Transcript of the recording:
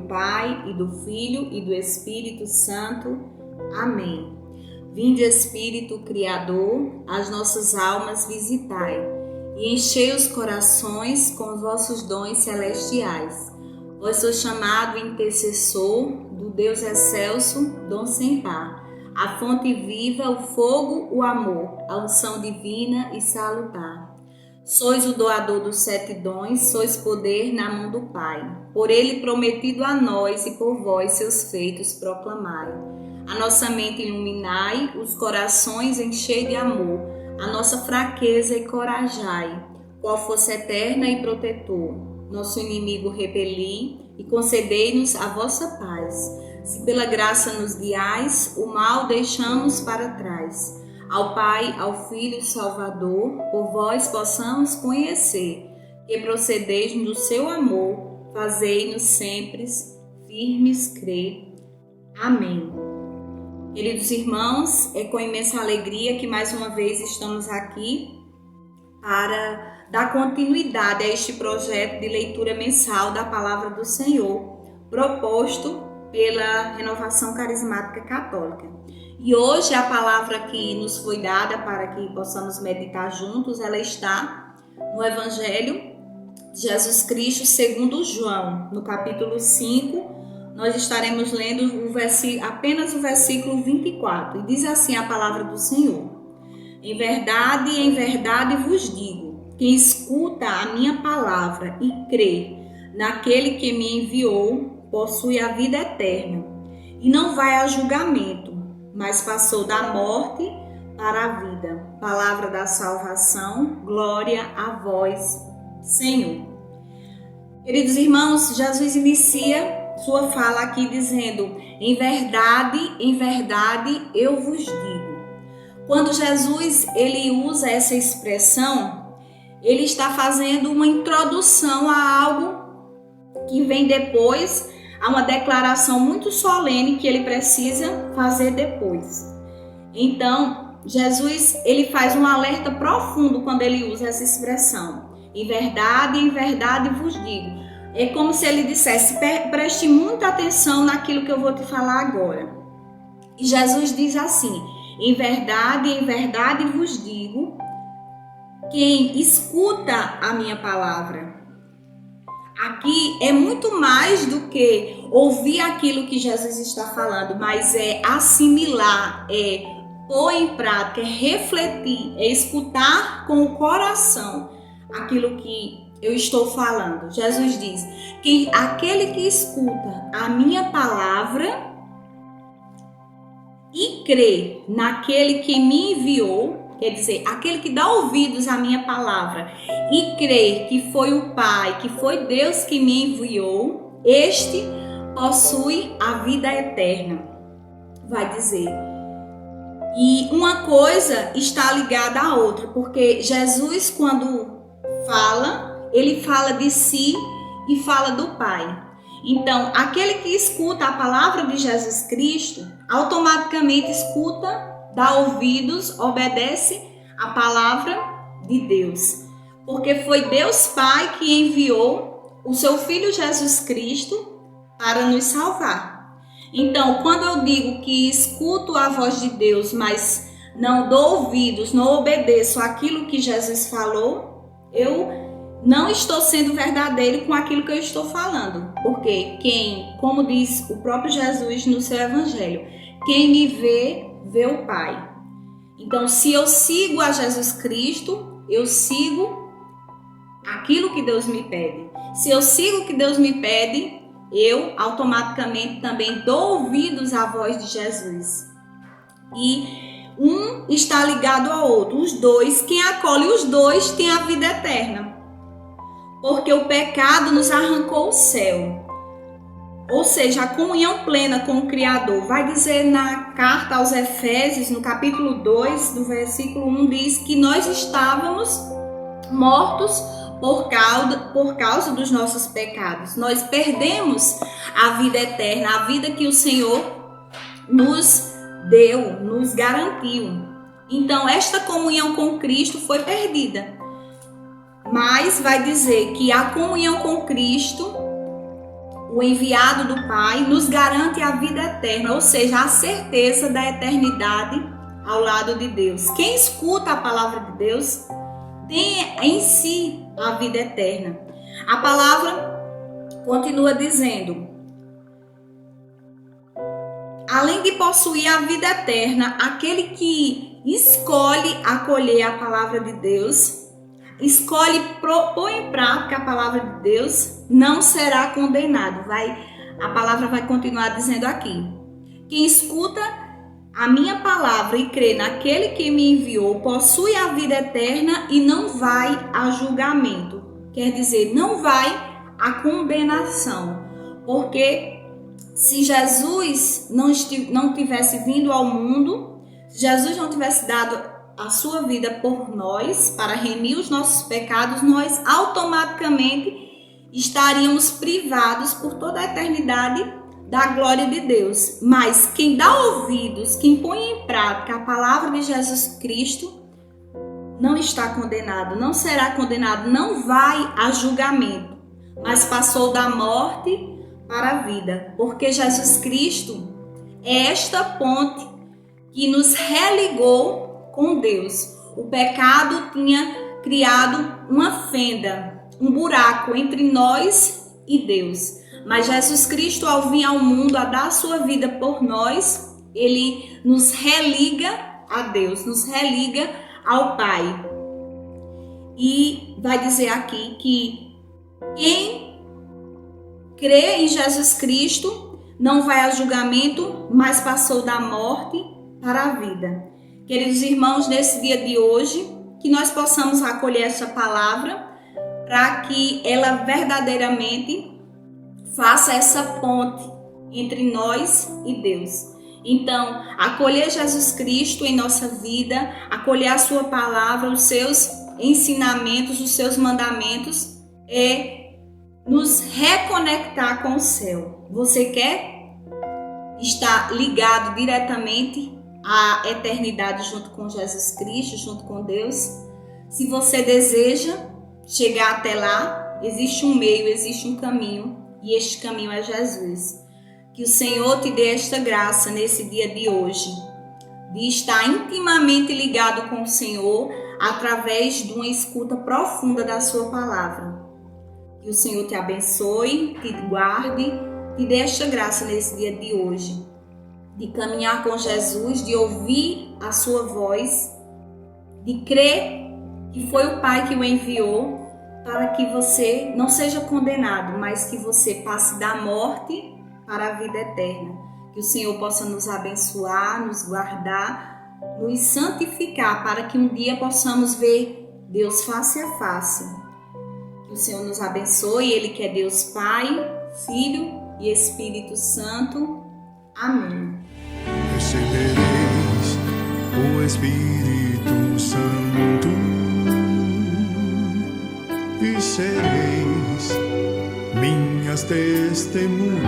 Pai, e do Filho, e do Espírito Santo. Amém. Vinde, Espírito Criador, as nossas almas visitai, e enchei os corações com os vossos dons celestiais. Vós sois chamado intercessor do Deus excelso, dom sem par, a fonte viva, o fogo, o amor, a unção divina e salutar. Sois o doador dos 7 dons, sois poder na mão do Pai. Por ele prometido a nós e por vós seus feitos proclamai. A nossa mente iluminai, os corações enchei de amor, a nossa fraqueza encorajai, qual força eterna e protetor. Nosso inimigo repeli e concedei-nos a vossa paz. Se pela graça nos guiais, o mal deixamos para trás. Ao Pai, ao Filho Salvador, por vós possamos conhecer, que procedeis do seu amor, fazei-nos sempre firmes crer. Amém. Queridos irmãos, é com imensa alegria que mais uma vez estamos aqui para dar continuidade a este projeto de leitura mensal da Palavra do Senhor, proposto pela Renovação Carismática Católica. E hoje a palavra que nos foi dada para que possamos meditar juntos, ela está no Evangelho de Jesus Cristo segundo João, no capítulo 5. Nós estaremos lendo apenas o versículo 24. E diz assim a palavra do Senhor: em verdade vos digo, quem escuta a minha palavra e crê naquele que me enviou, possui a vida eterna, e não vai a julgamento, mas passou da morte para a vida. Palavra da salvação, glória a vós, Senhor. Queridos irmãos, Jesus inicia sua fala aqui dizendo: em verdade eu vos digo. Quando Jesus ele usa essa expressão, ele está fazendo uma introdução a algo que vem depois, a uma declaração muito solene que ele precisa fazer depois. Então, Jesus ele faz um alerta profundo quando ele usa essa expressão. Em verdade vos digo. É como se ele dissesse: preste muita atenção naquilo que eu vou te falar agora. E Jesus diz assim: em verdade vos digo, quem escuta a minha palavra. Aqui é muito mais do que ouvir aquilo que Jesus está falando, mas é assimilar, é pôr em prática, é refletir, é escutar com o coração aquilo que eu estou falando. Jesus diz que aquele que escuta a minha palavra e crê naquele que me enviou, quer dizer, aquele que dá ouvidos à minha palavra e crê que foi o Pai, que foi Deus que me enviou, este possui a vida eterna, vai dizer. E uma coisa está ligada à outra, porque Jesus, quando fala, ele fala de si e fala do Pai. Então, aquele que escuta a palavra de Jesus Cristo, automaticamente escuta, dá ouvidos, obedece a palavra de Deus. Porque foi Deus Pai que enviou o seu Filho Jesus Cristo para nos salvar. Então, quando eu digo que escuto a voz de Deus, mas não dou ouvidos, não obedeço aquilo que Jesus falou, eu não estou sendo verdadeiro com aquilo que eu estou falando. Porque como diz o próprio Jesus no seu Evangelho, quem me vê, vê o Pai. Então, se eu sigo a Jesus Cristo, eu sigo aquilo que Deus me pede. Se eu sigo o que Deus me pede, eu automaticamente também dou ouvidos à voz de Jesus. E um está ligado ao outro. Os dois, quem acolhe os dois tem a vida eterna. Porque o pecado nos arrancou o céu. Ou seja, a comunhão plena com o Criador. Vai dizer na carta aos Efésios, no capítulo 2, do versículo 1, diz que nós estávamos mortos por causa dos nossos pecados. Nós perdemos a vida eterna, a vida que o Senhor nos deu, nos garantiu. Então, esta comunhão com Cristo foi perdida. Mas vai dizer que a comunhão com Cristo, o enviado do Pai, nos garante a vida eterna, ou seja, a certeza da eternidade ao lado de Deus. Quem escuta a palavra de Deus tem em si a vida eterna. A palavra continua dizendo: além de possuir a vida eterna, aquele que escolhe acolher a palavra de Deus, escolhe pôr em prática a palavra de Deus, não será condenado. A palavra vai continuar dizendo aqui: quem escuta a minha palavra e crê naquele que me enviou, possui a vida eterna e não vai a julgamento. Quer dizer, não vai a condenação. Porque se Jesus não tivesse vindo ao mundo, se Jesus não tivesse dado a sua vida por nós, para remir os nossos pecados, nós automaticamente estaríamos privados por toda a eternidade da glória de Deus. Mas quem dá ouvidos, quem põe em prática a palavra de Jesus Cristo, não está condenado, não será condenado, não vai a julgamento, mas passou da morte para a vida, porque Jesus Cristo é esta ponte que nos religou com Deus. O pecado tinha criado uma fenda, um buraco entre nós e Deus. Mas Jesus Cristo, ao vir ao mundo a dar a sua vida por nós, ele nos religa a Deus, nos religa ao Pai. E vai dizer aqui que quem crê em Jesus Cristo não vai a julgamento, mas passou da morte para a vida. Queridos irmãos, nesse dia de hoje, que nós possamos acolher essa palavra para que ela verdadeiramente faça essa ponte entre nós e Deus. Então, acolher Jesus Cristo em nossa vida, acolher a sua palavra, os seus ensinamentos, os seus mandamentos, é nos reconectar com o céu. Você quer estar ligado diretamente à eternidade junto com Jesus Cristo, junto com Deus? Se você deseja chegar até lá, existe um meio, existe um caminho. E este caminho é Jesus. Que o Senhor te dê esta graça nesse dia de hoje, de estar intimamente ligado com o Senhor através de uma escuta profunda da sua palavra. Que o Senhor te abençoe, te guarde, te dê esta graça nesse dia de hoje, de caminhar com Jesus, de ouvir a sua voz, de crer que foi o Pai que o enviou, para que você não seja condenado, mas que você passe da morte para a vida eterna. Que o Senhor possa nos abençoar, nos guardar, nos santificar, para que um dia possamos ver Deus face a face. Que o Senhor nos abençoe, Ele que é Deus Pai, Filho e Espírito Santo. Amém. Recebereis o Espírito Santo e sereis minhas testemunhas